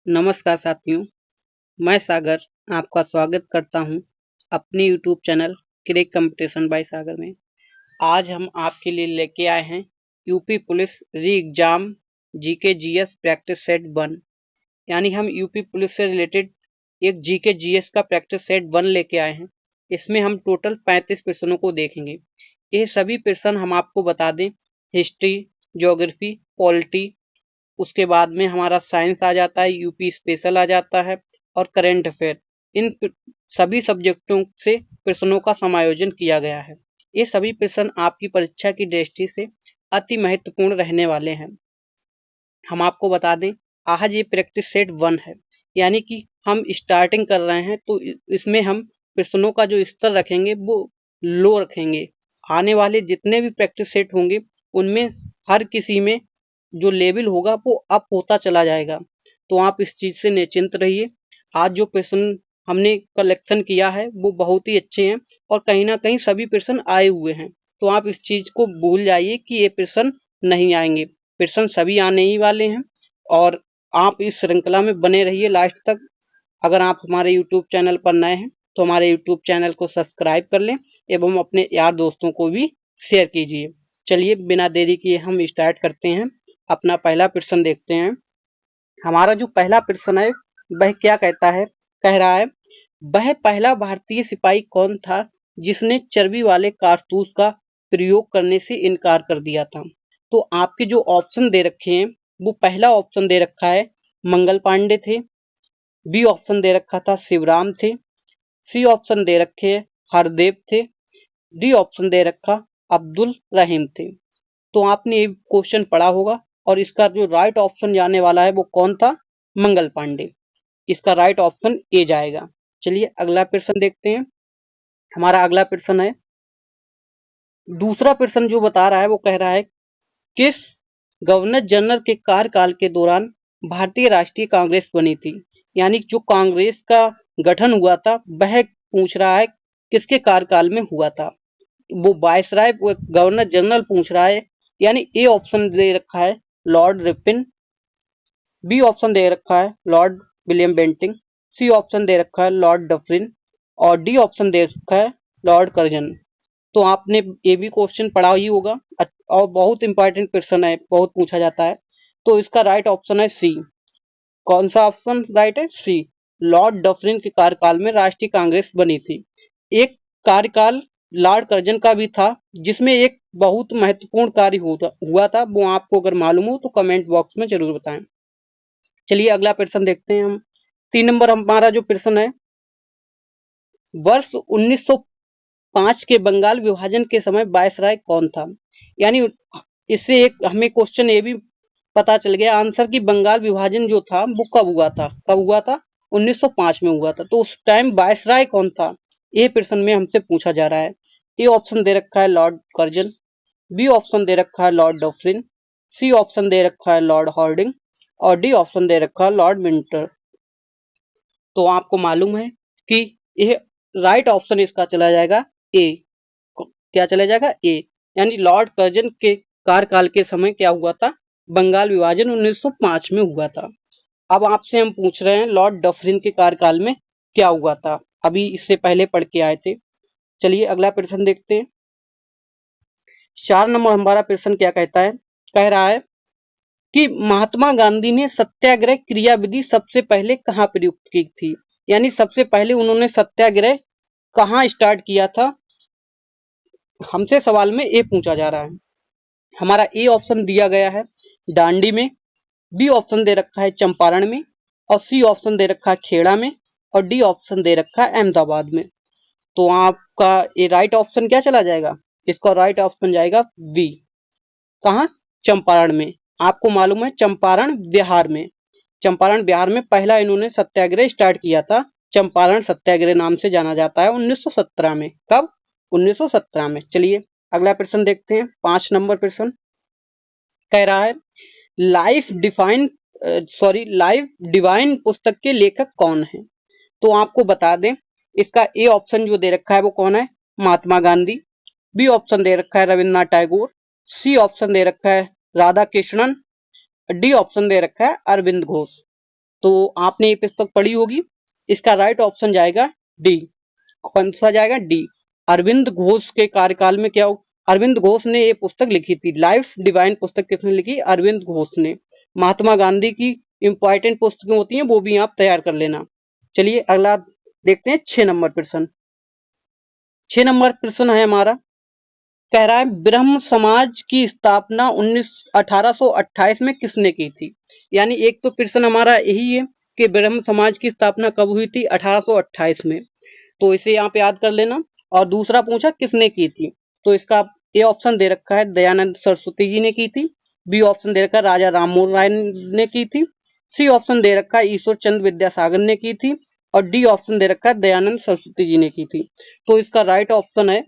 नमस्कार साथियों, मैं सागर आपका स्वागत करता हूं अपने YouTube channel crack competition by Sagar में। आज हम आपके लिए लेके आए हैं UP police re exam GK GS practice set 1। यानी हम यूपी पुलिस से रिलेटेड एक जीके जीएस का प्रैक्टिस सेट 1 लेके आए हैं। इसमें हम टोटल 35 प्रश्नों को देखेंगे। ये सभी प्रश्न हम आपको बता दें, हिस्ट्री, ज्योग्राफी, पॉलिटी, उसके बाद में हमारा साइंस आ जाता है, यूपी स्पेशल आ जाता है और करंट अफेयर। इन सभी सब्जेक्टों से प्रश्नों का समायोजन किया गया है। ये सभी प्रश्न आपकी परीक्षा की दृष्टि से अति महत्वपूर्ण रहने वाले हैं। हम आपको बता दें, आज ये प्रैक्टिस सेट 1 है, यानी कि हम स्टार्टिंग कर रहे हैं, तो इसमें हम प्रश्नों का जो स्तर रखेंगे वो लो रखेंगे। आने वाले जितने भी प्रैक्टिस सेट होंगे उनमें हर किसी में जो लेवल होगा वो अप होता चला जाएगा। तो आप इस चीज से निश्चिंत रहिए। आज जो प्रश्न हमने कलेक्शन किया है वो बहुत ही अच्छे हैं और कहीं ना कहीं सभी प्रश्न आए हुए हैं। तो आप इस चीज को भूल जाइए कि ये प्रश्न नहीं आएंगे। प्रश्न सभी आने ही वाले हैं और आप इस श्रृंखला में बने रहिए लास्ट तक। अगर आप हमारे यूट्यूब चैनल पर नए हैं तो हमारे यूट्यूब चैनल को सब्सक्राइब कर लें एवं अपने यार दोस्तों को भी शेयर कीजिए। चलिए बिना देरी किए हम स्टार्ट करते हैं। अपना पहला प्रश्न देखते हैं। हमारा जो पहला प्रश्न है वह क्या कहता है? कह रहा है, वह पहला भारतीय सिपाही कौन था जिसने चर्बी वाले कारतूस का प्रयोग करने से इनकार कर दिया था? तो आपके जो ऑप्शन दे रखे हैं वो पहला ऑप्शन दे रखा है मंगल पांडे थे, बी ऑप्शन दे रखा था शिवराम थे, सी ऑप्शन दे रखे हरदेव थे, डी ऑप्शन दे रखा अब्दुल रहीम थे। तो आपने ये क्वेश्चन पढ़ा होगा और इसका जो राइट ऑप्शन जाने वाला है वो कौन था? मंगल पांडे। इसका राइट ऑप्शन ए जाएगा। चलिए अगला प्रश्न देखते हैं। हमारा अगला प्रश्न है, दूसरा प्रश्न जो बता रहा है वो कह रहा है, किस गवर्नर जनरल के कार्यकाल के दौरान भारतीय राष्ट्रीय कांग्रेस बनी थी? यानी जो कांग्रेस का गठन हुआ था वह पूछ रहा है किसके कार्यकाल में हुआ था। वो वायसराय वो गवर्नर जनरल पूछ रहा है। यानी ए ऑप्शन दे रखा है लॉर्ड रिपन, बी ऑप्शन दे रखा है Lord William Bentinck, C option दे रखा है लॉर्ड डफरिन और डी ऑप्शन दे रखा है लॉर्ड कर्जन। तो आपने ये भी क्वेश्चन पढ़ा ही होगा और बहुत इंपॉर्टेंट क्वेश्चन है, बहुत पूछा जाता है। तो इसका राइट ऑप्शन है सी। कौन सा ऑप्शन राइट है? सी। लॉर्ड डफरिन के कार्यकाल में राष्ट्रीय कांग्रेस बनी थी। एक कार्यकाल लॉर्ड कर्जन का भी था जिसमें एक बहुत महत्वपूर्ण कार्य हुआ था। वो आपको अगर मालूम हो तो कमेंट बॉक्स में जरूर बताएं। चलिए अगला प्रश्न देखते हैं हम। 3 नंबर हमारा जो प्रश्न है, वर्ष 1905 के बंगाल विभाजन के समय वायसराय कौन था? यानी इससे एक हमें क्वेश्चन ये भी पता चल गया आंसर कि बंगाल विभाजन जो था वो कब हुआ था? कब हुआ था? 1905 में हुआ था। तो उस टाइम वायसराय कौन था? ये प्रश्न में हमसे पूछा जा रहा है। ए ऑप्शन दे रखा है लॉर्ड कर्जन, बी ऑप्शन दे रखा है लॉर्ड डफरिन, सी ऑप्शन दे रखा है लॉर्ड हॉर्डिंग और डी ऑप्शन दे रखा है लॉर्ड विंटर। तो आपको मालूम है कि यह राइट ऑप्शन इसका चला जाएगा ए। क्या चला जाएगा? ए। यानी लॉर्ड कर्जन के कार्यकाल के समय क्या हुआ था? बंगाल विभाजन 1905 में हुआ था। अब आपसे हम पूछ रहे हैं लॉर्ड डफरिन के कार्यकाल में क्या हुआ था? अभी इससे पहले पढ़ के आए थे। चलिए अगला प्रश्न देखते हैं। 4 नंबर हमारा प्रश्न क्या कहता है? कह रहा है कि महात्मा गांधी ने सत्याग्रह क्रियाविधि सबसे पहले कहाँ प्रयुक्त की थी? यानी सबसे पहले उन्होंने सत्याग्रह कहाँ स्टार्ट किया था? हमसे सवाल में ये पूछा जा रहा है। हमारा ए ऑप्शन दिया गया है दांडी में, बी ऑप्शन दे रखा है चंपारण में और सी ऑप्शन दे रखा है खेड़ा में और डी ऑप्शन दे रखा है अहमदाबाद में। तो आपका ये राइट ऑप्शन क्या चला जाएगा? इसका राइट ऑप्शन जाएगा बी। कहाँ? चंपारण में। आपको मालूम है चंपारण बिहार में, चंपारण बिहार में पहला इन्होंने सत्याग्रह स्टार्ट किया था। चंपारण सत्याग्रह नाम से जाना जाता है 1917 में। कब? 1917 में। चलिए अगला प्रश्न देखते हैं। 5 नंबर प्रश्न कह रहा है, लाइफ डिवाइन पुस्तक के लेखक कौन है? तो आपको बता दें इसका ए ऑप्शन जो दे रखा है वो कौन है? महात्मा गांधी, बी ऑप्शन दे रखा है रविन्द्रनाथ टैगोर, सी ऑप्शन दे रखा है राधा कृष्णन, डी ऑप्शन दे रखा है अरविंद घोष। तो आपने ये पुस्तक पढ़ी होगी। इसका राइट ऑप्शन जाएगा डी। कौन सा जाएगा? डी। अरविंद घोष के कार्यकाल में क्या अरविंद घोष ने ये पुस्तक लिखी थी। लाइफ डिवाइन पुस्तक किसने लिखी? अरविंद घोष ने। महात्मा गांधी की इंपॉर्टेंट पुस्तकें होती हैं, वो भी आप तैयार कर लेना। चलिए अगला देखते हैं 6 नंबर प्रश्न। 6 नंबर प्रश्न है हमारा, कह रहा है ब्रह्म समाज की स्थापना 1828 में किसने की थी? यानी एक तो प्रश्न हमारा यही है कि ब्रह्म समाज की स्थापना कब हुई थी? 1828 में। तो इसे यहाँ पे याद कर लेना। और दूसरा पूछा किसने की थी, तो इसका ए ऑप्शन दे रखा है दयानंद सरस्वती जी ने की थी। बी ऑप्शन दे रखा है राजा राममोहन राय ने की थी। सी ऑप्शन दे रखा है ईश्वर चंद्र विद्यासागर ने की थी। और डी ऑप्शन दे रखा है दयानंद सरस्वती जी ने की थी। तो इसका राइट ऑप्शन है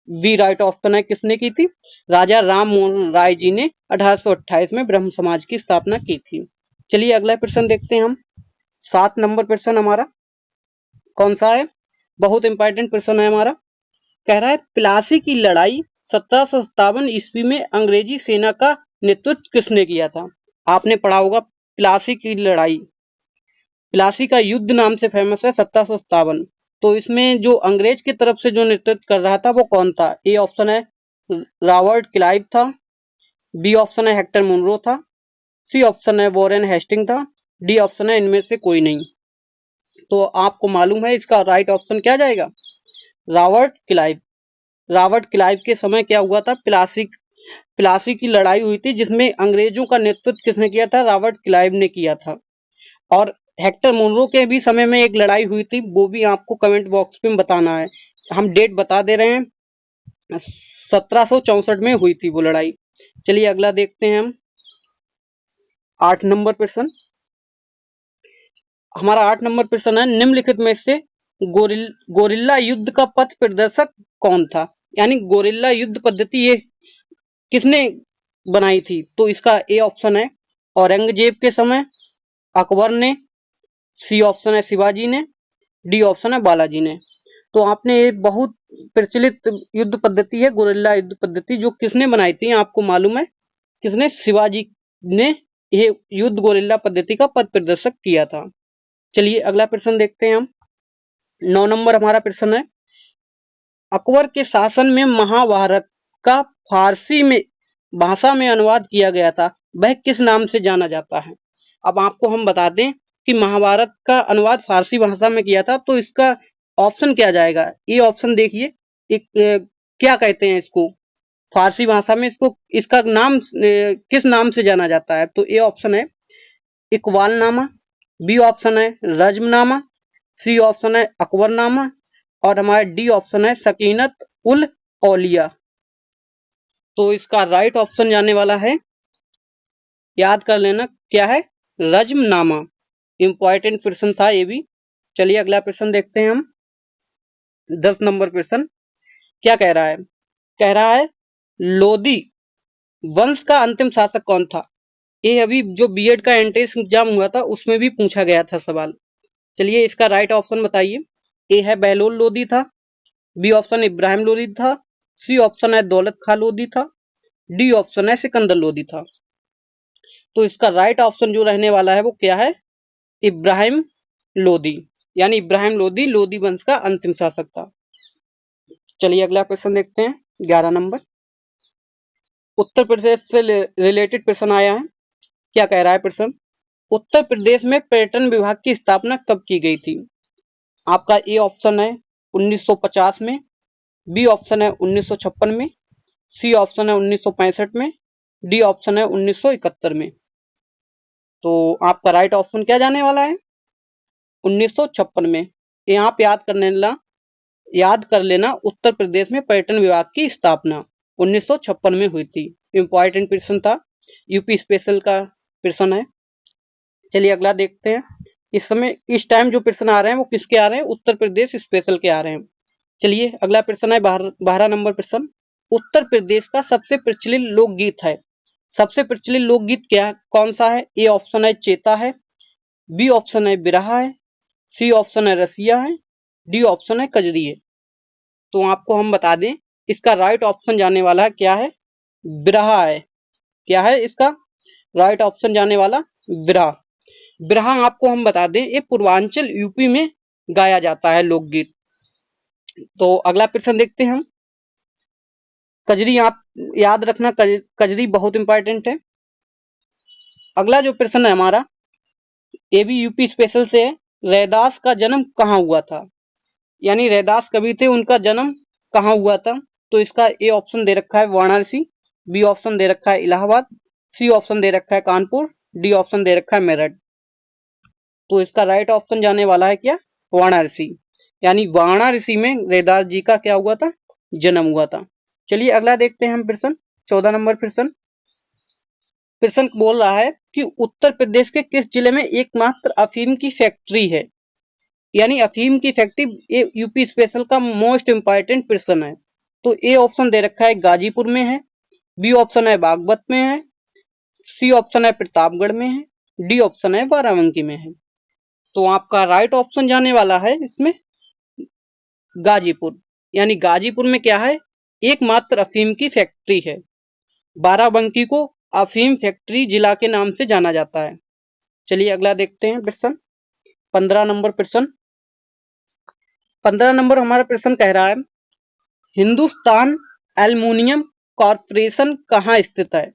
बी। राइट ऑप्शन है किसने की थी? राजा राममोहन राय जी ने 1828 में ब्रह्म समाज की स्थापना की थी। चलिए अगला प्रश्न देखते हैं हम। 7 नंबर प्रश्न हमारा कौन सा है? बहुत इंपॉर्टेंट प्रश्न है हमारा। कह रहा है प्लासी की लड़ाई 1757 ईस्वी में अंग्रेजी सेना का नेतृत्व किसने किया था? आपने पढ़ा होगा प्लासी की लड़ाई। प्लासी का युद्ध नाम से फेमस है 1757। तो इसमें जो अंग्रेज की तरफ से जो नेतृत्व कर रहा था वो कौन था? ए ऑप्शन है रॉबर्ट क्लाइव था। बी ऑप्शन है हेक्टर मुनरो था। सी ऑप्शन है वॉरेन हेस्टिंग था। डी ऑप्शन है इनमें से कोई नहीं। तो आपको मालूम है इसका राइट ऑप्शन क्या जाएगा? Robert Clive. रॉबर्ट क्लाइव के समय क्या हुआ था? प्लासी की लड़ाई हुई थी, जिसमें अंग्रेजों का नेतृत्व किसने किया था? रॉबर्ट क्लाइव ने किया था। और हेक्टर मुनरो के भी समय में एक लड़ाई हुई थी, वो भी आपको कमेंट बॉक्स में बताना है। हम डेट बता दे रहे हैं, 1764 में हुई थी वो लड़ाई। चलिए अगला देखते हैं हम। 8 नंबर प्रश्न हमारा 8 नंबर प्रश्न है, निम्नलिखित में से गोरिल्ला युद्ध का पथ प्रदर्शक कौन था? यानी गोरिल्ला युद्ध पद्धति ये किसने बनाई थी? तो इसका ए ऑप्शन है औरंगजेब के समय, अकबर ने। सी ऑप्शन है शिवाजी ने। डी ऑप्शन है बालाजी ने। तो आपने ये बहुत प्रचलित युद्ध पद्धति है गोरिल्ला युद्ध पद्धति, जो किसने बनाई थी आपको मालूम है? किसने? शिवाजी ने ये युद्ध गोरिल्ला पद्धति का पथ प्रदर्शक किया था। चलिए अगला प्रश्न देखते हैं हम। 9 नंबर हमारा प्रश्न है, अकबर के शासन में महाभारत का फारसी में भाषा में अनुवाद किया गया था, वह किस नाम से जाना जाता है? अब आपको हम बता दें कि महाभारत का अनुवाद फारसी भाषा में किया था, तो इसका ऑप्शन क्या जाएगा? ये ऑप्शन देखिए, क्या कहते हैं इसको फारसी भाषा में, इसका नाम किस नाम से जाना जाता है? तो ए ऑप्शन है इकबालनामा। बी ऑप्शन है रज्मनामा। सी ऑप्शन है अकबरनामा। और हमारा डी ऑप्शन है सकीनत उल औलिया। तो इसका राइट ऑप्शन जाने वाला है, याद कर लेना क्या है? रज्मनामा। इंपॉर्टेंट प्रश्न था ये भी। चलिए अगला प्रश्न देखते हैं हम। 10 नंबर प्रश्न क्या कह रहा है? कह रहा है लोदी वंश का अंतिम शासक कौन था? ये अभी जो बीएड का एंट्रेंस एग्जाम हुआ था उसमें भी पूछा गया था सवाल। चलिए इसका राइट ऑप्शन बताइए। ए है बहलोल लोदी था। बी ऑप्शन इब्राहिम लोदी था। सी ऑप्शन है दौलत खां लोदी था। डी ऑप्शन है सिकंदर लोदी था। तो इसका राइट ऑप्शन जो रहने वाला है वो क्या है? इब्राहिम लोदी। यानी इब्राहिम लोदी लोदी वंश का अंतिम शासक था। चलिए अगला प्रश्न देखते हैं। 11 नंबर उत्तर प्रदेश से रिलेटेड प्रश्न आया है। क्या कह रहा है प्रश्न? उत्तर प्रदेश में पर्यटन विभाग की स्थापना कब की गई थी? आपका ए ऑप्शन है 1950 में। बी ऑप्शन है 1956 में। सी ऑप्शन है 1965 में। डी ऑप्शन है 1971 में। तो आपका राइट ऑप्शन क्या जाने वाला है? 1956 में। यहाँ पे याद कर लेना उत्तर प्रदेश में पर्यटन विभाग की स्थापना 1956 में हुई थी। इंपॉर्टेंट प्रश्न था, यूपी स्पेशल का प्रश्न है। चलिए अगला देखते हैं। इस टाइम जो प्रश्न आ रहे हैं वो किसके आ रहे हैं? उत्तर प्रदेश स्पेशल के आ रहे हैं। चलिए अगला प्रश्न है 12 नंबर प्रश्न। उत्तर प्रदेश का सबसे प्रचलित लोकगीत है। सबसे प्रचलित लोकगीत क्या कौन सा है? ए ऑप्शन है चेता है। बी ऑप्शन है बिरहा है। सी ऑप्शन है रसिया है। डी ऑप्शन है कजरी है। तो आपको हम बता दें इसका राइट ऑप्शन जाने वाला है क्या है? बिरहा है। क्या है इसका राइट ऑप्शन जाने वाला? बिरहा। बिरहा आपको हम बता दें ये पूर्वांचल यूपी में गाया जाता है लोकगीत। तो अगला प्रश्न देखते हैं हम। कजरी आप याद रखना, कजरी बहुत इंपॉर्टेंट है। अगला जो प्रश्न है हमारा ये भी यूपी स्पेशल से है। रैदास का जन्म कहाँ हुआ था? यानी रैदास कवि थे, उनका जन्म कहाँ हुआ था? तो इसका ए ऑप्शन दे रखा है वाराणसी, बी ऑप्शन दे रखा है इलाहाबाद, सी ऑप्शन दे रखा है कानपुर, डी ऑप्शन दे रखा है मेरठ। तो इसका राइट ऑप्शन जाने वाला है क्या? वाराणसी। यानी वाराणसी में रैदास जी का क्या हुआ था? जन्म हुआ था। चलिए अगला देखते हैं हम प्रश्न, 14 नंबर प्रश्न। प्रश्न बोल रहा है कि उत्तर प्रदेश के किस जिले में एकमात्र अफीम की फैक्ट्री है? यानी अफीम की फैक्ट्री, ये यूपी स्पेशल का मोस्ट इंपॉर्टेंट प्रश्न है। तो ए ऑप्शन दे रखा है गाजीपुर में है, बी ऑप्शन है बागपत में है, सी ऑप्शन है प्रतापगढ़ में है, डी ऑप्शन है बाराबंकी में है। तो आपका राइट ऑप्शन जाने वाला है इसमें गाजीपुर। यानी गाजीपुर में क्या है? एकमात्र अफीम की फैक्ट्री है। बाराबंकी को अफीम फैक्ट्री जिला के नाम से जाना जाता है। चलिए अगला देखते हैं प्रश्न, 15 नंबर प्रश्न। 15 नंबर हमारा प्रश्न कह रहा है हिंदुस्तान एल्युमिनियम कॉर्पोरेशन कहाँ स्थित है?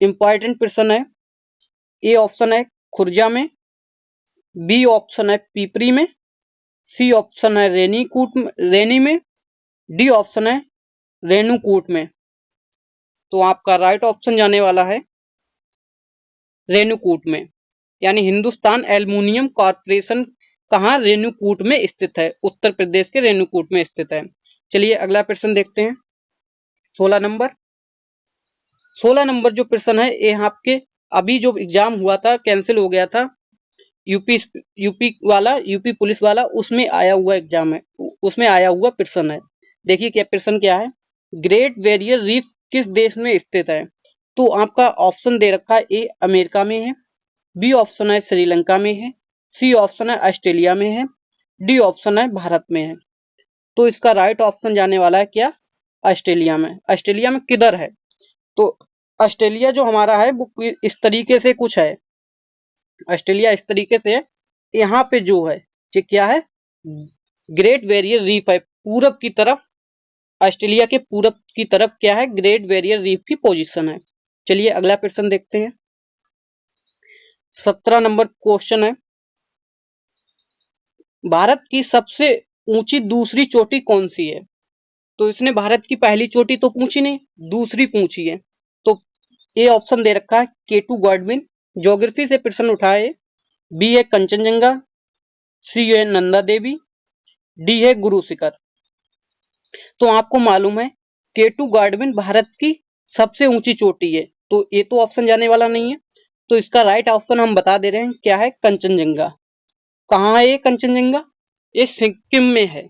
इंपॉर्टेंट प्रश्न है। ए ऑप्शन है खुर्जा में, बी ऑप्शन है पिपरी में, सी ऑप्शन है रेनी में, डी ऑप्शन है रेणुकूट में। तो आपका राइट ऑप्शन जाने वाला है रेणुकूट में। यानी हिंदुस्तान एल्युमिनियम कॉर्पोरेशन कहाँ? रेणुकूट में स्थित है, उत्तर प्रदेश के रेणुकूट में स्थित है। चलिए अगला प्रश्न देखते हैं, 16 नंबर। 16 नंबर जो प्रश्न है ये आपके अभी जो एग्जाम हुआ था कैंसिल हो गया था, यूपी पुलिस वाला, उसमें आया हुआ एग्जाम है, उसमें आया हुआ प्रश्न है। देखिए क्या प्रश्न क्या है। ग्रेट बैरियर रीफ किस देश में स्थित है? तो आपका ऑप्शन दे रखा है ए अमेरिका में है, बी ऑप्शन है श्रीलंका में है, सी ऑप्शन है ऑस्ट्रेलिया में है, डी ऑप्शन है भारत में है। तो इसका राइट ऑप्शन जाने वाला है क्या? ऑस्ट्रेलिया में। ऑस्ट्रेलिया में किधर है? तो ऑस्ट्रेलिया जो हमारा है वो इस तरीके से कुछ है। ऑस्ट्रेलिया इस तरीके से है, यहाँ पे जो है ये क्या है? ग्रेट बैरियर रीफ है, पूरब की तरफ, ऑस्ट्रेलिया के पूरब की तरफ क्या है? ग्रेट बैरियर रीफ की पोजीशन है। चलिए अगला प्रश्न देखते हैं, 17 नंबर क्वेश्चन है भारत की सबसे ऊंची दूसरी चोटी कौन सी है? तो इसने भारत की पहली चोटी तो पूछी नहीं, दूसरी पूछी है। तो ए ऑप्शन दे रखा है केटू गॉडविन, ज्योग्राफी से प्रश्न उठाए। बी है कंचनजंगा, सी है नंदा देवी, डी है गुरु शिखर। तो आपको मालूम है केटू गार्डविन भारत की सबसे ऊंची चोटी है, तो ये तो ऑप्शन जाने वाला नहीं है। तो इसका राइट ऑप्शन हम बता दे रहे हैं क्या है? कंचनजंगा। कहाँ है ये कंचनजंगा? ये सिक्किम में है।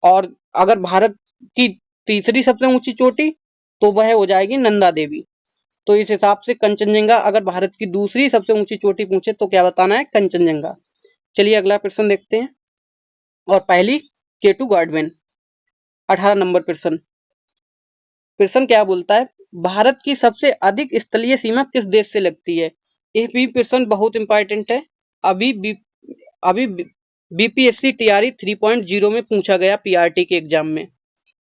और अगर भारत की तीसरी सबसे ऊंची चोटी तो वह हो जाएगी नंदा देवी। तो इस हिसाब से कंचनजंगा, अगर भारत की दूसरी सबसे ऊंची चोटी पूछे तो क्या बताना है? कंचनजंगा। चलिए अगला प्रश्न देखते हैं, और पहली केटू गार्डविन। 18 नंबर प्रश्न। प्रश्न क्या बोलता है भारत की सबसे अधिक स्थलीय सीमा किस देश से लगती है? ये भी प्रश्न बहुत इंपॉर्टेंट है। अभी अभी बीपीएससी टीआरई 3.0 में पूछा गया पीआरटी के एग्जाम में।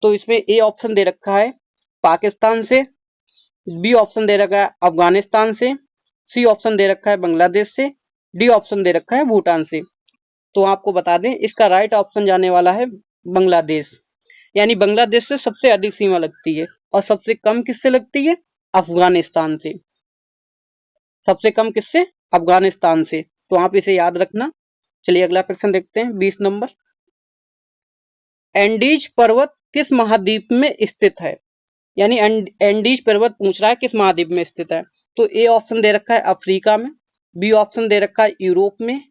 तो इसमें ए ऑप्शन दे रखा है पाकिस्तान से, बी ऑप्शन दे रखा है अफगानिस्तान से, सी ऑप्शन दे रखा है बांग्लादेश से, डी ऑप्शन दे रखा है भूटान से। तो आपको बता दें इसका राइट ऑप्शन जाने वाला है बांग्लादेश। यानी बांग्लादेश से सबसे अधिक सीमा लगती है, और सबसे कम किससे लगती है? अफगानिस्तान से। सबसे कम किससे? अफगानिस्तान से। तो आप इसे याद रखना। चलिए अगला प्रश्न देखते हैं, 20 नंबर। एंडीज पर्वत किस महाद्वीप में स्थित है? यानी एंडीज पर्वत पूछ रहा है किस महाद्वीप में स्थित है। तो ए ऑप्शन दे रखा है अफ्रीका में, बी ऑप्शन दे रखा है यूरोप में,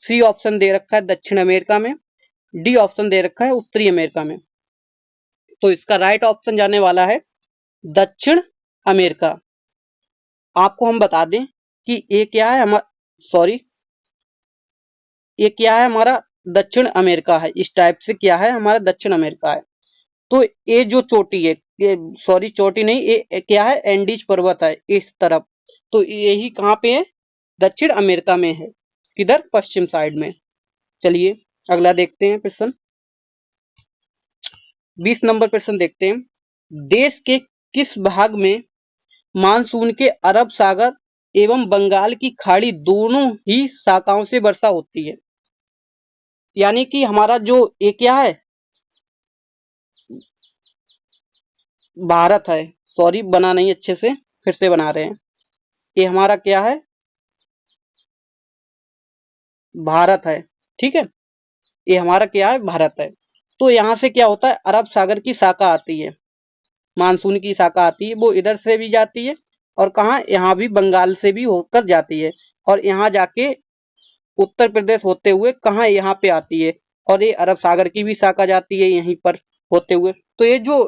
सी ऑप्शन दे रखा है दक्षिण अमेरिका में, डी ऑप्शन दे रखा है उत्तरी अमेरिका में। तो इसका राइट ऑप्शन जाने वाला है दक्षिण अमेरिका। आपको हम बता दें कि ये क्या है हमारा, सॉरी, ये क्या है हमारा? दक्षिण अमेरिका है। इस टाइप से क्या है? हमारा दक्षिण अमेरिका है। तो ये जो चोटी है, ये सॉरी चोटी नहीं, ये क्या है? एंडीज पर्वत है इस तरफ। तो यही कहाँ पे है? दक्षिण अमेरिका में है। किधर? पश्चिम साइड में। चलिए अगला देखते हैं प्रश्न। 20 नंबर प्रश्न देखते हैं। देश के किस भाग में मानसून के अरब सागर एवं बंगाल की खाड़ी दोनों ही शाखाओं से वर्षा होती है? यानी कि हमारा जो ये क्या है, भारत है, सॉरी बना नहीं अच्छे से, फिर से बना रहे हैं। ये हमारा क्या है? भारत है, ठीक है। ये हमारा क्या है? भारत है। तो यहां से क्या होता है, अरब सागर की शाखा आती है, मानसून की शाखा आती है, वो इधर से भी जाती है और कहा, यहाँ भी बंगाल से भी होकर जाती है और यहाँ जाके उत्तर प्रदेश होते हुए कहाँ यहाँ पे आती है और ये अरब सागर की भी शाखा जाती है यहीं पर होते हुए। तो ये जो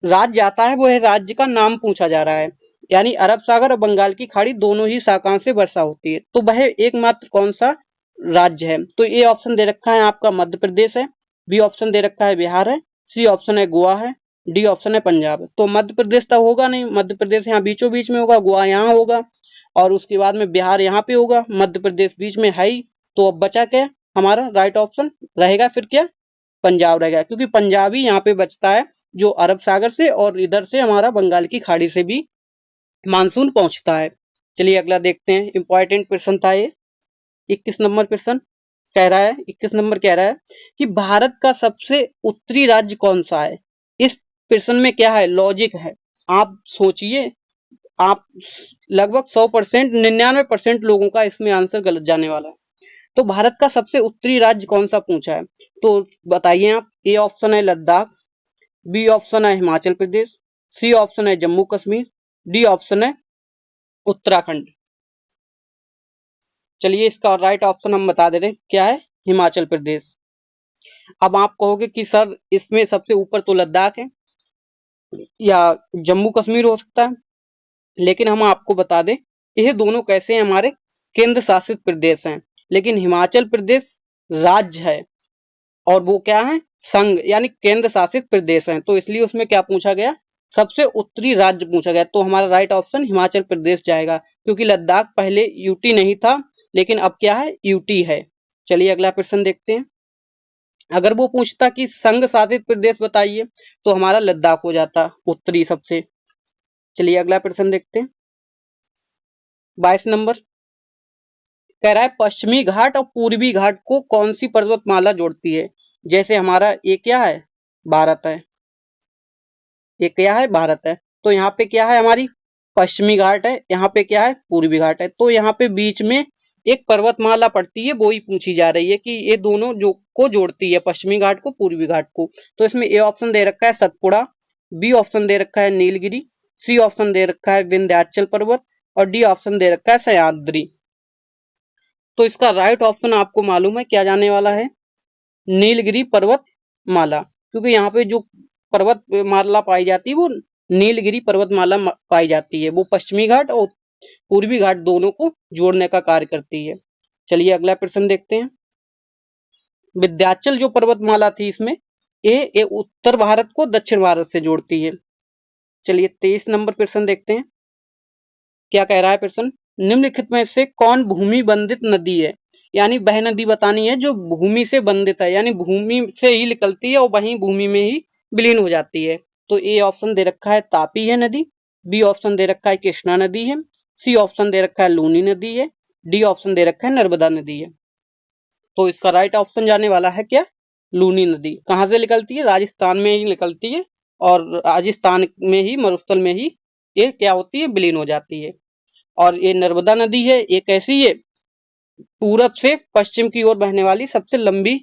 राज्य आता है वो है, राज्य का नाम पूछा जा रहा है। यानी अरब सागर और बंगाल की खाड़ी दोनों ही शाखाओं से वर्षा होती है। तो वह एकमात्र कौन सा राज्य है? तो ए ऑप्शन दे रखा है आपका मध्य प्रदेश है, बी ऑप्शन दे रखा है बिहार है, सी ऑप्शन है गोवा है, डी ऑप्शन है पंजाब है। तो मध्य प्रदेश तो होगा नहीं, मध्य प्रदेश यहाँ बीचों बीच में होगा, गोवा यहाँ होगा और उसके बाद में बिहार यहाँ पे होगा, मध्य प्रदेश बीच में है ही। तो अब बचा क्या हमारा? राइट ऑप्शन रहेगा फिर क्या? पंजाब रहेगा, क्योंकि पंजाब ही यहाँ पे बचता है जो अरब सागर से और इधर से हमारा बंगाल की खाड़ी से भी मानसून पहुंचता है। चलिए अगला देखते हैं, इंपॉर्टेंट प्रश्न था ये। 21 नंबर प्रश्न कह रहा है, 21 नंबर कह रहा है कि भारत का सबसे उत्तरी राज्य कौन सा है? इस प्रश्न में क्या है? लॉजिक है। आप सोचिए, आप लगभग 100%, 99% लोगों का इसमें आंसर गलत जाने वाला है। तो भारत का सबसे उत्तरी राज्य कौन सा पूछा है, तो बताइए आप। ए ऑप्शन है लद्दाख, बी ऑप्शन है हिमाचल प्रदेश, सी ऑप्शन है जम्मू कश्मीर, डी ऑप्शन है उत्तराखंड। चलिए इसका राइट ऑप्शन हम बता दे रहे हैं, क्या है? हिमाचल प्रदेश। अब आप कहोगे कि सर इसमें सबसे ऊपर तो लद्दाख है या जम्मू कश्मीर हो सकता है, लेकिन हम आपको बता दें ये दोनों कैसे हैं? हमारे केंद्र शासित प्रदेश हैं, लेकिन हिमाचल प्रदेश राज्य है और वो क्या है? संघ, यानी केंद्र शासित प्रदेश है। तो इसलिए उसमें क्या पूछा गया? सबसे उत्तरी राज्य पूछा गया। तो हमारा राइट ऑप्शन हिमाचल प्रदेश जाएगा, क्योंकि लद्दाख पहले यूटी नहीं था, लेकिन अब क्या है? यूटी है। चलिए अगला प्रश्न देखते हैं। अगर वो पूछता कि संघ शासित प्रदेश बताइए, तो हमारा लद्दाख हो जाता उत्तरी सबसे। चलिए अगला प्रश्न देखते हैं। 22 नंबर कह रहा है पश्चिमी घाट और पूर्वी घाट को कौन सी पर्वतमाला जोड़ती है? जैसे हमारा ये क्या है? भारत है, ये क्या है? भारत है। तो यहाँ पे क्या है? हमारी पश्चिमी घाट है, यहाँ पे क्या है? पूर्वी घाट है। तो यहाँ पे बीच में एक पर्वतमाला पड़ती है, वो ही पूछी जा रही है कि ये दोनों जो को जोड़ती है, पश्चिमी घाट को पूर्वी घाट को। तो इसमें ए ऑप्शन दे रखा है सतपुड़ा, बी ऑप्शन दे रखा है नीलगिरी, सी ऑप्शन दे रखा है विंध्याचल पर्वत और डी ऑप्शन दे रखा है सह्याद्री। तो इसका राइट ऑप्शन आपको मालूम है क्या जाने वाला है? नीलगिरी पर्वत माला, क्योंकि यहाँ पे जो पर्वत माला पाई जाती है वो नीलगिरी पर्वतमाला पाई जाती है। वो पश्चिमी घाट और पूर्वी घाट दोनों को जोड़ने का कार्य करती है। चलिए अगला प्रश्न देखते हैं। विंध्याचल जो पर्वतमाला थी इसमें ये उत्तर भारत को दक्षिण भारत से जोड़ती है। चलिए 23 नंबर प्रश्न देखते हैं, क्या कह रहा है प्रश्न? निम्नलिखित में से कौन भूमि बंधित नदी है? यानी वह नदी बतानी है जो भूमि से बंधित है, यानी भूमि से ही निकलती है और वहीं भूमि में ही विलीन हो जाती है। तो ए ऑप्शन दे रखा है तापी है नदी, बी ऑप्शन दे रखा है कृष्णा नदी है, सी ऑप्शन दे रखा है लूनी नदी है, डी ऑप्शन दे रखा है नर्मदा नदी है। तो इसका राइट ऑप्शन जाने वाला है क्या? लूनी नदी। कहाँ से निकलती है? राजस्थान में ही निकलती है और राजस्थान में ही, मरुस्थल में ही ये क्या होती है? विलीन हो जाती है। और ये नर्मदा नदी है, ये कैसी है? पूरब से पश्चिम की ओर बहने वाली सबसे लंबी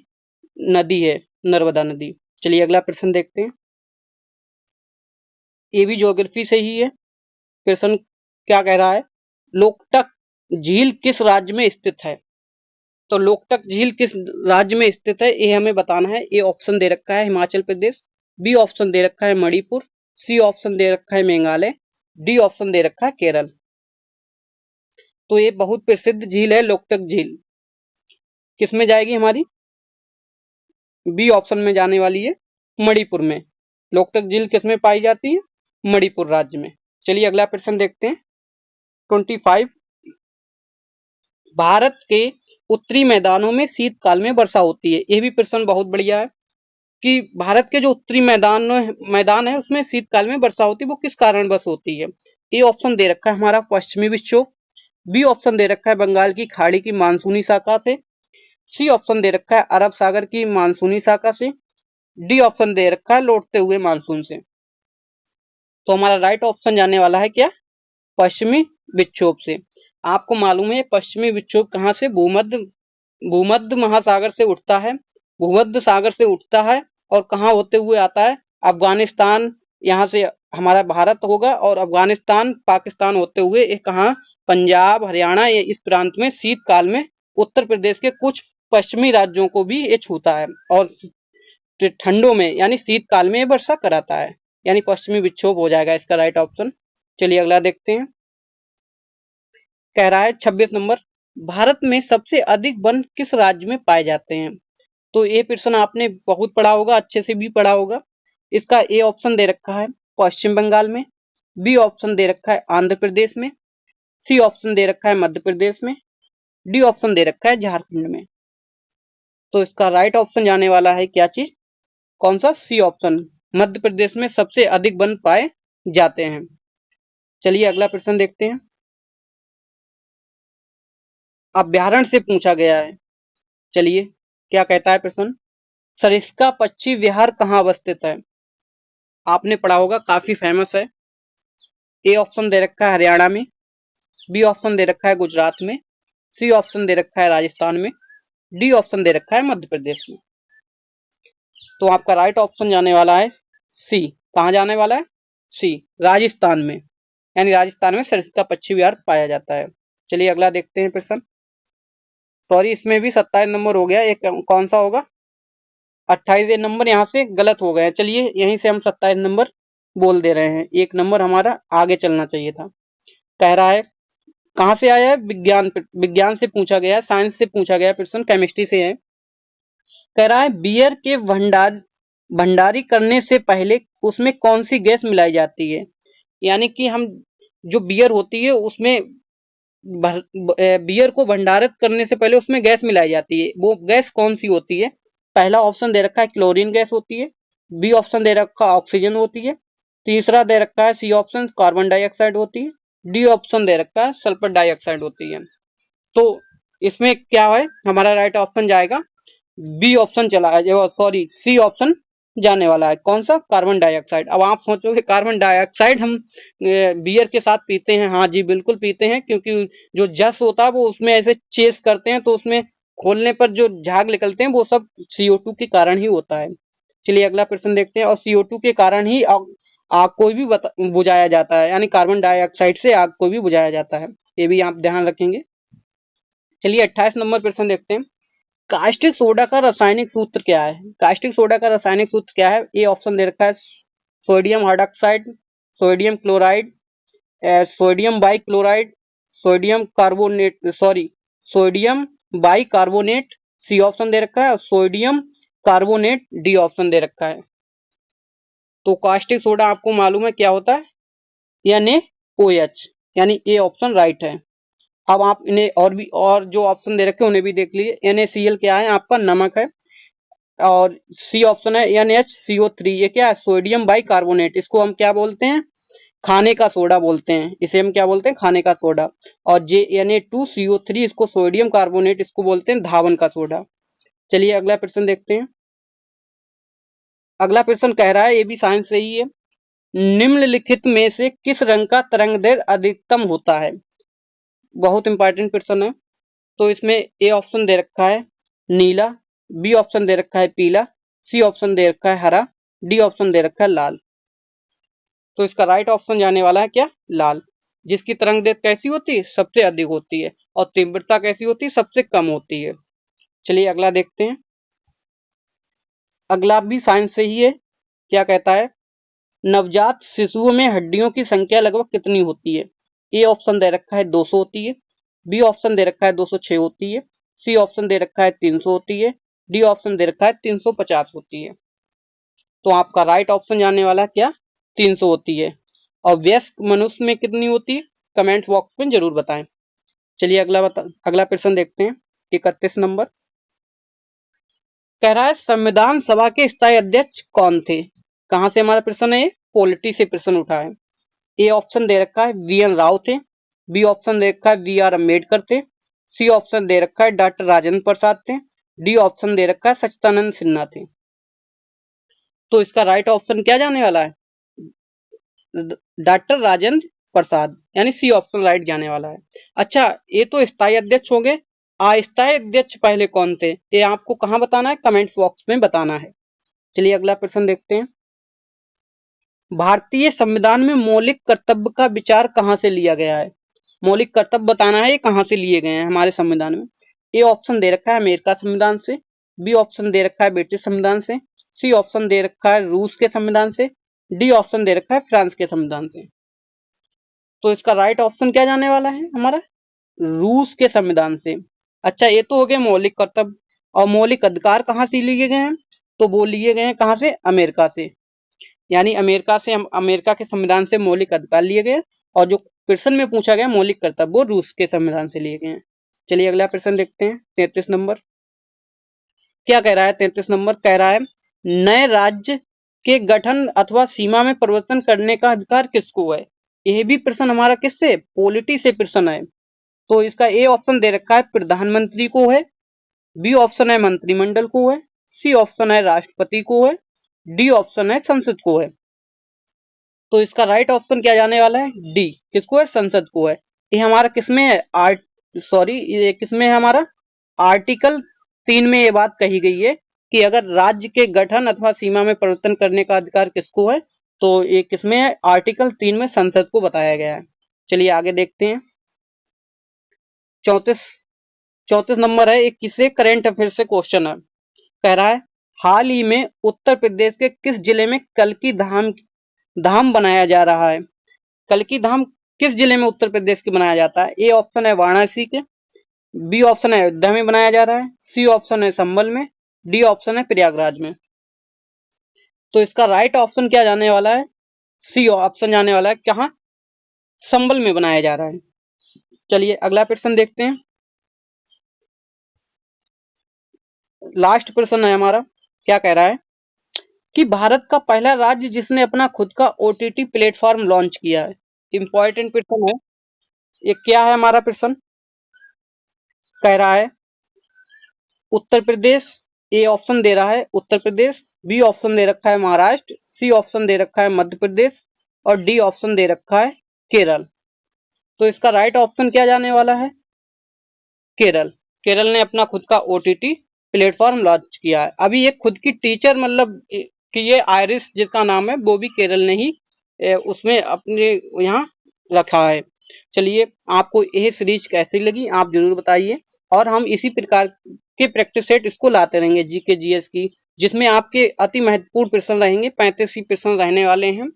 नदी है नर्मदा नदी। चलिए अगला प्रश्न देखते हैं, ये भी ज्योग्राफी से ही है। प्रश्न क्या कह रहा है? लोकटक झील किस राज्य में स्थित है? तो लोकटक झील किस राज्य में स्थित है ये हमें बताना है। ए ऑप्शन दे रखा है हिमाचल प्रदेश, बी ऑप्शन दे रखा है मणिपुर, सी ऑप्शन दे रखा है मेघालय, डी ऑप्शन दे रखा है केरल। तो ये बहुत प्रसिद्ध झील है लोकटक झील, किसमें जाएगी हमारी? बी ऑप्शन में जाने वाली है मणिपुर में। लोकटक झील किसमें पाई जाती है? मणिपुर राज्य में। चलिए अगला प्रश्न देखते हैं 25। भारत के उत्तरी मैदानों में शीतकाल में वर्षा होती है। ये भी प्रश्न बहुत बढ़िया है कि भारत के जो उत्तरी मैदान है उसमें शीतकाल में वर्षा होती है, वो किस कारणवश होती है। ए ऑप्शन दे रखा है हमारा पश्चिमी विक्षोभ, बी ऑप्शन दे रखा है बंगाल की खाड़ी की मानसूनी शाखा से, सी ऑप्शन दे रखा है अरब सागर की मानसूनी शाखा से, डी ऑप्शन दे रखा है लौटते हुए मानसून से। तो हमारा राइट ऑप्शन जाने वाला है क्या, पश्चिमी विक्षोभ से। आपको मालूम है पश्चिमी विक्षोभ कहाँ से, भूमध्य महासागर से उठता है, भूमध्य सागर से उठता है और कहाँ होते हुए आता है, अफगानिस्तान, यहाँ से हमारा भारत होगा और अफगानिस्तान पाकिस्तान होते हुए ये कहाँ, पंजाब हरियाणा, ये इस प्रांत में शीतकाल में उत्तर प्रदेश के कुछ पश्चिमी राज्यों को भी ये छूता है और ठंडों में यानी शीतकाल में ये वर्षा कराता है, यानी पश्चिमी विक्षोभ हो जाएगा इसका राइट ऑप्शन। चलिए अगला देखते हैं। कह रहा है 26 नंबर, भारत में सबसे अधिक वन किस राज्य में पाए जाते हैं। तो ये प्रश्न आपने बहुत पढ़ा होगा, अच्छे से भी पढ़ा होगा। इसका ए ऑप्शन दे रखा है पश्चिम बंगाल में, बी ऑप्शन दे रखा है आंध्र प्रदेश में, सी ऑप्शन दे रखा है मध्य प्रदेश में, डी ऑप्शन दे रखा है झारखंड में। तो इसका राइट ऑप्शन जाने वाला है क्या चीज, कौन सा, सी ऑप्शन, मध्य प्रदेश में सबसे अधिक वन पाए जाते हैं। चलिए अगला प्रश्न देखते हैं। अभ्यारण्य से पूछा गया है। चलिए क्या कहता है प्रश्न, सरिस्का पक्षी विहार कहाँ अवस्थित है। आपने पढ़ा होगा, काफी फेमस है। ए ऑप्शन दे रखा है हरियाणा में, बी ऑप्शन दे रखा है गुजरात में, सी ऑप्शन दे रखा है राजस्थान में, डी ऑप्शन दे रखा है मध्य प्रदेश में। तो आपका राइट ऑप्शन जाने वाला है सी। कहाँ जाने वाला है, सी, राजस्थान में, यानी राजस्थान में सरिस्का पक्षी विहार पाया जाता है। चलिए अगला देखते हैं प्रश्न। सॉरी, इसमें भी 27 नंबर हो गया, एक कौन सा होगा, 28 नंबर यहाँ से गलत हो गए। चलिए यहीं से हम 27 नंबर बोल दे रहे हैं, एक नंबर हमारा आगे चलना चाहिए था। कह रहा है कहाँ से आया है, विज्ञान से पूछा गया है, साइंस से पूछा गया प्रश्न, केमिस्ट्री से है। कह रहा है बियर के भंडारी करने से पहले उसमें कौन सी गैस मिलाई जाती है। यानी कि हम जो बियर होती है उसमें बियर को भंडारित करने से पहले उसमें गैस मिलाई जाती है, वो गैस कौन सी होती है। पहला ऑप्शन दे रखा है क्लोरीन गैस होती है, बी ऑप्शन दे रखा है ऑक्सीजन होती है, तीसरा दे रखा है सी ऑप्शन कार्बन डाइऑक्साइड होती है, डी ऑप्शन दे रखा है सल्फर डाइऑक्साइड होती है। तो इसमें क्या है, हमारा राइट ऑप्शन जाएगा बी ऑप्शन चला है, सॉरी सी ऑप्शन जाने वाला है, कौन सा, कार्बन डाइऑक्साइड। अब आप सोचोगे कार्बन डाइऑक्साइड हम बियर के साथ पीते हैं, हाँ जी बिल्कुल पीते हैं, क्योंकि जो जस होता है वो उसमें ऐसे चेस करते हैं तो उसमें खोलने पर जो झाग निकलते हैं वो सब CO2 के कारण ही होता है। चलिए अगला प्रश्न देखते हैं। और CO2 के कारण ही आग को भी बुझाया जाता है, यानी कार्बन डाइऑक्साइड से आग को भी बुझाया जाता है, ये भी आप ध्यान रखेंगे। चलिए 28 नंबर प्रश्न देखते हैं। कास्टिक सोडा का रासायनिक सूत्र क्या है। कास्टिक सोडा का रासायनिक सूत्र क्या है। ए ऑप्शन दे रखा है sodium hydroxide, sodium chloride, sodium bichloride, sodium carbonate, sorry sodium bicarbonate, C option दे रखा है, सोडियम कार्बोनेट, डी ऑप्शन दे रखा है। तो कास्टिक सोडा आपको मालूम है क्या होता है, NaOH, यानी ए ऑप्शन राइट है। अब आप इन्हें और जो ऑप्शन दे रखे हैं उन्हें भी देख लीजिए। NaCl क्या है, आपका नमक है, और सी ऑप्शन है NHCO3, ये क्या है, सोडियम बाई कार्बोनेट, इसको हम क्या बोलते हैं, खाने का सोडा बोलते हैं, इसे हम क्या बोलते हैं, खाने का सोडा। और Na2CO3, इसको सोडियम कार्बोनेट, इसको बोलते हैं धावन का सोडा। चलिए अगला प्रश्न देखते हैं। अगला प्रश्न कह रहा है, ये भी साइंस से ही है, निम्नलिखित में से किस रंग का तरंग दैर्घ्य अधिकतम होता है। बहुत इंपॉर्टेंट प्रश्न है। तो इसमें ए ऑप्शन दे रखा है नीला, बी ऑप्शन दे रखा है पीला, सी ऑप्शन दे रखा है हरा, डी ऑप्शन दे रखा है लाल। तो इसका राइट ऑप्शन जाने वाला है क्या, लाल, जिसकी तरंग दैर्घ्य कैसी होती है, सबसे अधिक होती है, और तीव्रता कैसी होती है, सबसे कम होती है। चलिए अगला देखते हैं। अगला भी साइंस से ही है। क्या कहता है, नवजात शिशुओं में हड्डियों की संख्या लगभग कितनी होती है। ए ऑप्शन दे रखा है 200 होती है, बी ऑप्शन दे रखा है 206 होती है, सी ऑप्शन दे रखा है 300 होती है, डी ऑप्शन दे रखा है 350 होती है। तो आपका राइट ऑप्शन जाने वाला क्या, 300 होती है। और वयस्क मनुष्य में कितनी होती है, कमेंट बॉक्स में जरूर बताएं। चलिए अगला प्रश्न देखते हैं। 31 नंबर कह रहा है संविधान सभा के स्थायी अध्यक्ष कौन थे? कहां से हमारा प्रश्न है? ये पॉलिटी से प्रश्न उठा है। ए ऑप्शन दे रखा है वीएन राव थे, बी ऑप्शन दे रखा है वी आर अम्बेडकर थे, सी ऑप्शन दे रखा है डॉक्टर राजेंद्र प्रसाद थे, डी ऑप्शन दे रखा है सच्चिदानंद सिन्हा थे। तो इसका राइट ऑप्शन क्या जाने वाला है? डॉक्टर राजेंद्र प्रसाद, यानी सी ऑप्शन राइट जाने वाला है। अच्छा, ये तो स्थायी अध्यक्ष हो गए। अस्थायी अध्यक्ष पहले कौन थे? ये आपको कहां बताना है? कमेंट बॉक्स में बताना है। चलिए अगला प्रश्न देखते हैं। भारतीय संविधान में मौलिक कर्तव्य का विचार कहां से लिया गया है? मौलिक कर्तव्य बताना है ये कहां से लिए गए हैं हमारे संविधान में। ए ऑप्शन दे रखा है अमेरिका संविधान से, बी ऑप्शन दे रखा है ब्रिटिश संविधान से, सी ऑप्शन दे रखा है रूस के संविधान से, डी ऑप्शन दे रखा है फ्रांस के संविधान से। तो इसका राइट ऑप्शन क्या जाने वाला है हमारा? रूस के संविधान से। अच्छा, ये तो हो गया मौलिक कर्तव्य। और मौलिक अधिकार कहां से लिए गए हैं? तो वो लिए गए हैं कहां से? अमेरिका से। यानी अमेरिका से, हम अमेरिका के संविधान से मौलिक अधिकार लिए गए। और जो प्रश्न में पूछा गया मौलिक कर्तव्य, वो रूस के संविधान से लिए गए हैं। चलिए अगला प्रश्न देखते हैं। 33 नंबर क्या कह रहा है? 33 नंबर कह रहा है नए राज्य के गठन अथवा सीमा में परिवर्तन करने का अधिकार किसको है? यह भी प्रश्न हमारा किससे? पॉलिटी से प्रश्न है। तो इसका ए ऑप्शन दे रखा है प्रधानमंत्री को है, बी ऑप्शन है मंत्रिमंडल को है, सी ऑप्शन है राष्ट्रपति को है, डी ऑप्शन है संसद को है। तो इसका राइट ऑप्शन क्या जाने वाला है? डी, किसको है? संसद को है। ये हमारा किसमें है? ये किसमें है हमारा? आर्टिकल 3 में ये बात कही गई है कि अगर राज्य के गठन अथवा सीमा में परिवर्तन करने का अधिकार किसको है, तो ये किसमें है? आर्टिकल 3 में संसद को बताया गया है। चलिए आगे देखते हैं। 34 नंबर है, एक किसे करेंट अफेयर से क्वेश्चन है। कह रहा है हाल ही में उत्तर प्रदेश के किस जिले में कल्की धाम बनाया जा रहा है? कल्की धाम किस जिले में उत्तर प्रदेश के बनाया जाता है? ए ऑप्शन है वाराणसी के, बी ऑप्शन है अयोध्या में बनाया जा रहा है, सी ऑप्शन है संभल में, डी ऑप्शन है प्रयागराज में। तो इसका राइट ऑप्शन क्या जाने वाला है? सी ऑप्शन जाने वाला है। कहां? संभल में बनाया जा रहा है। चलिए अगला प्रश्न देखते हैं। लास्ट प्रश्न है हमारा। क्या कह रहा है कि भारत का पहला राज्य जिसने अपना खुद का ओटीटी प्लेटफॉर्म लॉन्च किया है। इंपॉर्टेंट प्रश्न है ये। क्या है हमारा प्रश्न? कह रहा है उत्तर प्रदेश। ए ऑप्शन दे रहा है उत्तर प्रदेश, बी ऑप्शन दे रखा है महाराष्ट्र, सी ऑप्शन दे रखा है मध्य प्रदेश और डी ऑप्शन दे रखा है केरल। तो इसका राइट ऑप्शन क्या जाने वाला है? केरल। केरल ने अपना खुद का ओटीटी प्लेटफॉर्म लॉन्च किया है। अभी ये खुद की टीचर, मतलब कि ये आयरिस जिसका नाम है, वो भी केरल ने ही उसमें अपने यहाँ रखा है। चलिए, आपको यह सीरीज कैसी लगी आप जरूर बताइए। और हम इसी प्रकार के प्रैक्टिस सेट इसको लाते रहेंगे जीके जीएस की, जिसमें आपके अति महत्वपूर्ण प्रश्न रहेंगे। 35 ही प्रश्न रहने वाले हैं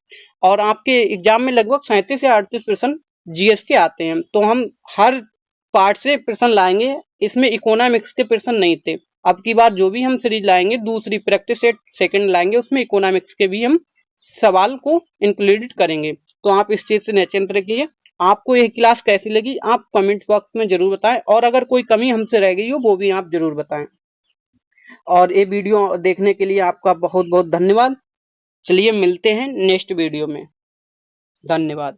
और आपके एग्जाम में लगभग 37 या 38 प्रश्न जीएस के आते हैं। तो हम हर पार्ट से प्रश्न लाएंगे। इसमें इकोनॉमिक्स के प्रश्न नहीं थे। अब की बार जो भी हम सीरीज लाएंगे, दूसरी प्रैक्टिस सेट सेकंड लाएंगे, उसमें इकोनॉमिक्स के भी हम सवाल को इंक्लूडेड करेंगे। तो आप इस चीज से निश्चिंत रखिए। आपको यह क्लास कैसी लगी आप कमेंट बॉक्स में जरूर बताएं, और अगर कोई कमी हमसे रह गई हो वो भी आप जरूर बताएं। और ये वीडियो देखने के लिए आपका बहुत बहुत धन्यवाद। चलिए मिलते हैं नेक्स्ट वीडियो में। धन्यवाद।